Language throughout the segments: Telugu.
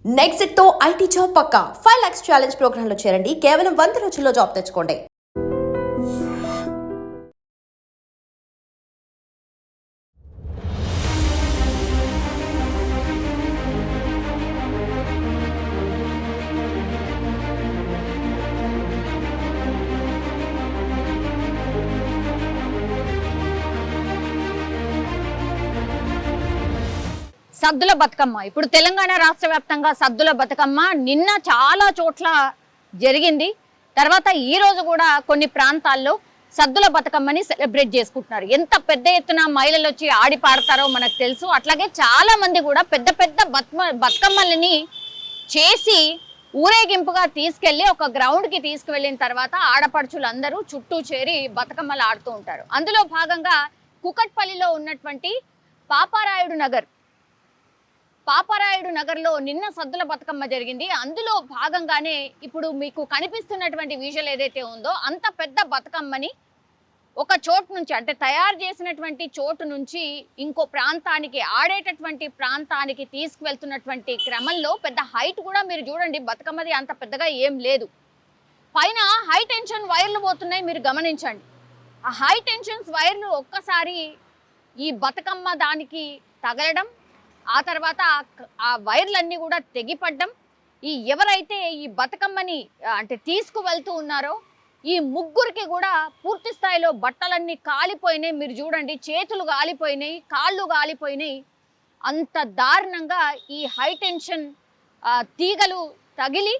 నెక్స్ట్ తో ఐటీ జాబ్ పక్కా 5 lakhs ఛాలెంజ్ ప్రోగ్రామ్ లో చేరండి. కేవలం 100 రోజుల్లో జాబ్ తెచ్చుకోండి. సద్దుల బతుకమ్మ ఇప్పుడు తెలంగాణ రాష్ట్ర వ్యాప్తంగా సద్దుల బతుకమ్మ నిన్న చాలా చోట్ల జరిగింది. తర్వాత ఈ రోజు కూడా కొన్ని ప్రాంతాల్లో సద్దుల బతుకమ్మని సెలబ్రేట్ చేసుకుంటున్నారు. ఎంత పెద్ద ఎత్తున మహిళలు వచ్చి ఆడి పాడతారో మనకు తెలుసు. అట్లాగే చాలా మంది కూడా పెద్ద పెద్ద బతుకమ్మలని చేసి ఊరేగింపుగా తీసుకెళ్లి ఒక గ్రౌండ్ కి తీసుకువెళ్ళిన తర్వాత ఆడపడుచులందరూ చుట్టూ చేరి బతుకమ్మలు ఆడుతూ ఉంటారు. అందులో భాగంగా కుకట్పల్లిలో ఉన్నటువంటి పాపారాయుడు నగర్లో నిన్న సద్దుల బతుకమ్మ జరిగింది. అందులో భాగంగానే ఇప్పుడు మీకు కనిపిస్తున్నటువంటి విజువల్ ఏదైతే ఉందో అంత పెద్ద బతుకమ్మని ఒక చోటు నుంచి అంటే తయారు చేసినటువంటి చోటు నుంచి ఇంకో ప్రాంతానికి ఆడేటటువంటి ప్రాంతానికి తీసుకువెళ్తున్నటువంటి క్రమంలో పెద్ద హైట్ కూడా మీరు చూడండి, బతుకమ్మది అంత పెద్దగా ఏం లేదు. పైన హై టెన్షన్ వైర్లు పోతున్నాయి, మీరు గమనించండి. ఆ హై టెన్షన్స్ వైర్లు ఒక్కసారి ఈ బతుకమ్మ దానికి తగలడం, ఆ తర్వాత ఆ వైర్లన్నీ కూడా తెగిపడ్డం, ఈ ఎవరైతే ఈ బతుకమ్మని అంటే తీసుకువెళ్తూ ఉన్నారో ఈ ముగ్గురికి కూడా పూర్తి స్థాయిలో బట్టలన్నీ కాలిపోయినాయి. మీరు చూడండి, చేతులు కాలిపోయినాయి, కాళ్ళు కాలిపోయినాయి. అంత దారుణంగా ఈ హై టెన్షన్ తీగలు తగిలి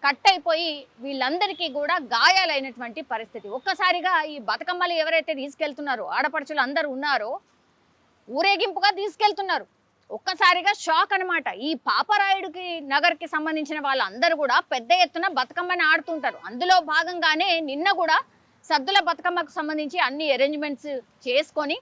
కట్ అయిపోయి వీళ్ళందరికీ కూడా గాయాలైనటువంటి పరిస్థితి. ఒక్కసారిగా ఈ బతుకమ్మలు ఎవరైతే తీసుకెళ్తున్నారో ఆడపడుచులు అందరూ ఉన్నారో ఊరేగింపుగా తీసుకెళ్తున్నారు. ఒక్కసారిగా షాక్ అనమాట. ఈ పాపరాయుడికి నగర్కి సంబంధించిన వాళ్ళందరూ కూడా పెద్ద ఎత్తున బతుకమ్మని ఆడుతుంటారు. అందులో భాగంగానే నిన్న కూడా సద్దుల బతుకమ్మకు సంబంధించి అన్ని అరేంజ్మెంట్స్ చేసుకొని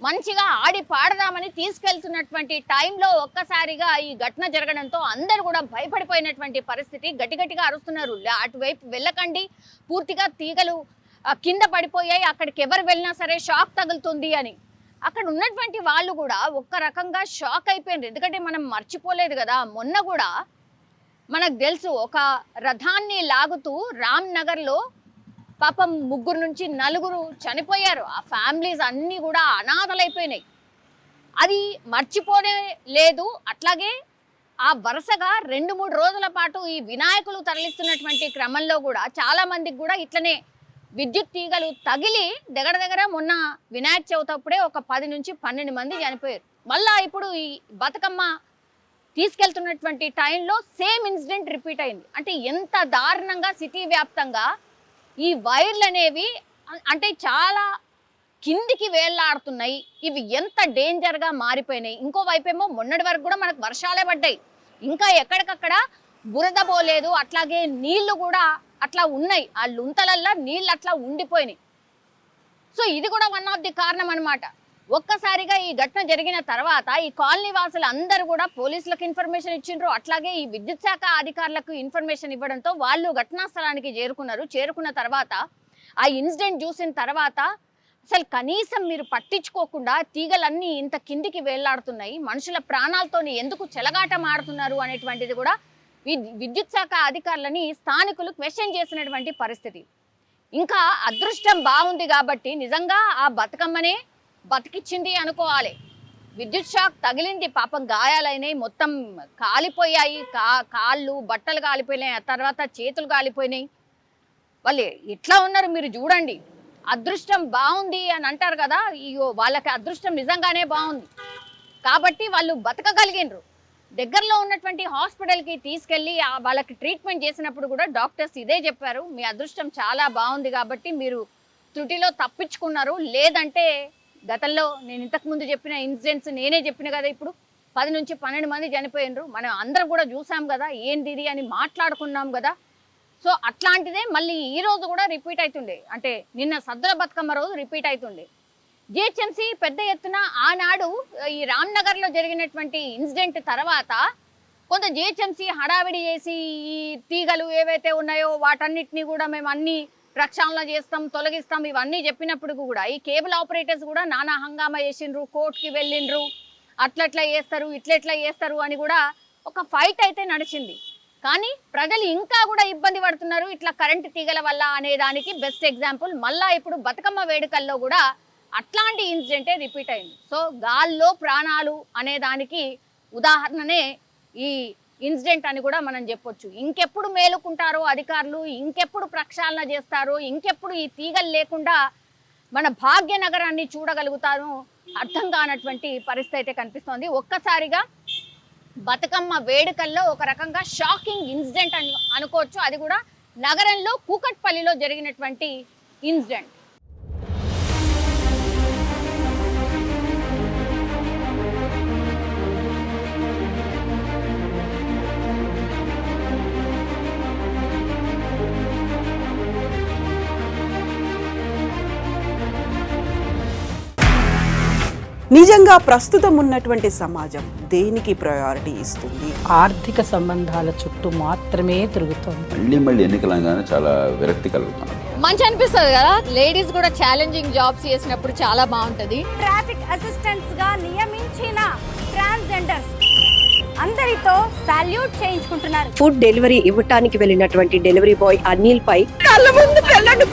మంచిగా ఆడి పాడదామని తీసుకెళ్తున్నటువంటి టైంలో ఒక్కసారిగా ఈ ఘటన జరగడంతో అందరూ కూడా భయపడిపోయినటువంటి పరిస్థితి. గట్టిగట్టిగా అరుస్తున్నారు, అటువైపు వెళ్ళకండి, పూర్తిగా తీగలు కింద పడిపోయాయి, అక్కడికి ఎవరు వెళ్ళినా సరే షాక్ తగులుతుంది అని. అక్కడ ఉన్నటువంటి వాళ్ళు కూడా ఒక్క రకంగా షాక్ అయిపోయారు. ఎందుకంటే మనం మర్చిపోలేదు కదా, మొన్న కూడా మనకు తెలుసు ఒక రథాన్ని లాగుతూ రామ్నగర్లో పాపం 3 నుంచి 4 చనిపోయారు. ఆ ఫ్యామిలీస్ అన్నీ కూడా అనాథలైపోయినాయి. అది మర్చిపోనే లేదు. అట్లాగే ఆ వరుసగా 2-3 రోజుల పాటు ఈ వినాయకులు తరలిస్తున్నటువంటి క్రమంలో కూడా చాలా మందికి కూడా ఇట్లనే విద్యుత్ తీగలు తగిలి దగ్గర మొన్న వినాయక చవితి అప్పుడే ఒక 10 నుంచి 12 మంది చనిపోయారు. మళ్ళా ఇప్పుడు ఈ బతుకమ్మ తీసుకెళ్తున్నటువంటి టైంలో సేమ్ ఇన్సిడెంట్ రిపీట్ అయింది. అంటే ఎంత దారుణంగా సిటీ వ్యాప్తంగా ఈ వైర్లు అనేవి అంటే చాలా కిందికి వేళ్లాడుతున్నాయి. ఇవి ఎంత డేంజర్గా మారిపోయినాయి. ఇంకో వైపేమో మొన్నటి వరకు కూడా మనకు వర్షాలే పడ్డాయి, ఇంకా ఎక్కడికక్కడ బురద పోలేదు, అట్లాగే నీళ్లు కూడా అట్లా ఉన్నాయి, ఆ లుంతలల్లో నీళ్ళు అట్లా ఉండిపోయినాయి. సో ఇది కూడా వన్ ఆఫ్ ది కారణం అనమాట. ఒక్కసారిగా ఈ ఘటన జరిగిన తర్వాత ఈ కాలనీ వాసులు అందరూ కూడా పోలీసులకు ఇన్ఫర్మేషన్ ఇచ్చిండ్రు, అట్లాగే ఈ విద్యుత్ శాఖ అధికారులకు ఇన్ఫర్మేషన్ ఇవ్వడంతో వాళ్ళు ఘటనా స్థలానికి చేరుకున్నారు. చేరుకున్న తర్వాత ఆ ఇన్సిడెంట్ చూసిన తర్వాత అసలు కనీసం మీరు పట్టించుకోకుండా తీగలన్నీ ఇంత కిందికి వేళ్లాడుతున్నాయి, మనుషుల ప్రాణాలతో ఎందుకు చెలగాటం ఆడుతున్నారు అనేటువంటిది కూడా విద్యుత్ శాఖ అధికారులని స్థానికులు క్వశ్చన్ చేసినటువంటి పరిస్థితి. ఇంకా అదృష్టం బాగుంది కాబట్టి నిజంగా ఆ బతుకమ్మనే బతికిచ్చింది అనుకోవాలి. విద్యుత్ షాక్ తగిలింది, పాపం గాయాలైనాయి, మొత్తం కాలిపోయాయి, కాళ్ళు బట్టలు కాలిపోయినాయి, ఆ తర్వాత చేతులు కాలిపోయినాయి. వాళ్ళు ఎట్లా ఉన్నారు మీరు చూడండి. అదృష్టం బాగుంది అని అంటారు కదా, ఇగో వాళ్ళకి అదృష్టం నిజంగానే బాగుంది కాబట్టి వాళ్ళు బతకగలిగినరు. దగ్గరలో ఉన్నటువంటి హాస్పిటల్కి తీసుకెళ్ళి వాళ్ళకి ట్రీట్మెంట్ చేసినప్పుడు కూడా డాక్టర్స్ ఇదే చెప్పారు, మీ అదృష్టం చాలా బాగుంది కాబట్టి మీరు త్రుటిలో తప్పించుకున్నారు, లేదంటే గతంలో నేను ఇంతకుముందు చెప్పిన ఇన్సిడెంట్స్ నేనే చెప్పిన కదా, ఇప్పుడు 10 నుంచి 12 మంది చనిపోయినరు, మనం అందరం కూడా చూసాం కదా, ఏంది ఇది అని మాట్లాడుకున్నాం కదా. సో అట్లాంటిదే మళ్ళీ ఈ రోజు కూడా రిపీట్ అవుతుండే, అంటే నిన్న సద్దుల బతుకమ్మ రోజు రిపీట్ అవుతుండే. జిహెచ్ఎంసీ పెద్ద ఎత్తున ఆనాడు ఈ రామ్నగర్లో జరిగినటువంటి ఇన్సిడెంట్ తర్వాత కొంత జిహెచ్ఎంసీ హడావిడి చేసి ఈ తీగలు ఏవైతే ఉన్నాయో వాటన్నిటిని కూడా మేము అన్ని ప్రక్షాళన చేస్తాం, తొలగిస్తాం ఇవన్నీ చెప్పినప్పుడు కూడా ఈ కేబుల్ ఆపరేటర్స్ కూడా నానా హంగామా చేసిండ్రు, కోర్టుకి వెళ్ళిండ్రు, అట్లట్లా చేస్తారు ఇట్లెట్లా చేస్తారు అని కూడా ఒక ఫైట్ అయితే నడిచింది. కానీ ప్రజలు ఇంకా కూడా ఇబ్బంది పడుతున్నారు ఇట్లా కరెంటు తీగల వల్ల అనే దానికి బెస్ట్ ఎగ్జాంపుల్ మళ్ళా ఇప్పుడు బతుకమ్మ వేడుకల్లో కూడా అట్లాంటి ఇన్సిడెంటే రిపీట్ అయింది. సో గాల్లో ప్రాణాలు అనే దానికి ఉదాహరణనే ఈ ఇన్సిడెంట్ అని కూడా మనం చెప్పొచ్చు. ఇంకెప్పుడు మేలుకుంటారో అధికారులు, ఇంకెప్పుడు ప్రక్షాళన చేస్తారో, ఇంకెప్పుడు ఈ తీగలు లేకుండా మన భాగ్యనగరాన్ని చూడగలుగుతారో అర్థం కానటువంటి పరిస్థితి అయితే కనిపిస్తోంది. ఒక్కసారిగా బతుకమ్మ వేడుకల్లో ఒక రకంగా షాకింగ్ ఇన్సిడెంట్ అని అనుకోవచ్చు. అది కూడా నగరంలో కూకట్పల్లిలో జరిగినటువంటి ఇన్సిడెంట్. నిజంగా ప్రస్తుతం ఉన్నటువంటి సమాజం దేనికి ప్రయారిటీ ఇస్తుంది? ఆర్థిక సంబంధాల చుట్టూ మాత్రమే తిరుగుతోంది. మళ్ళీ ఎన్నికలంగానే చాలా విరక్తి కలుగుతాను. మంచి అనిపిస్తుంది కదా, లేడీస్ కూడా ఛాలెంజింగ్ జాబ్స్ చేసినప్పుడు చాలా బాగుంటది. ట్రాఫిక్ అసిస్టెంట్స్ గా నియమించిన ట్రాన్స్జెండర్స్ అందరితో సాల్యూట్ చేయించుకుంటున్నారు. ఫుడ్ డెలివరీ ఇవ్వటానికి వెళ్ళినటువంటి డెలివరీ బాయ్ అనిల్ పై కళ్ళ ముందు పెళ్ళండి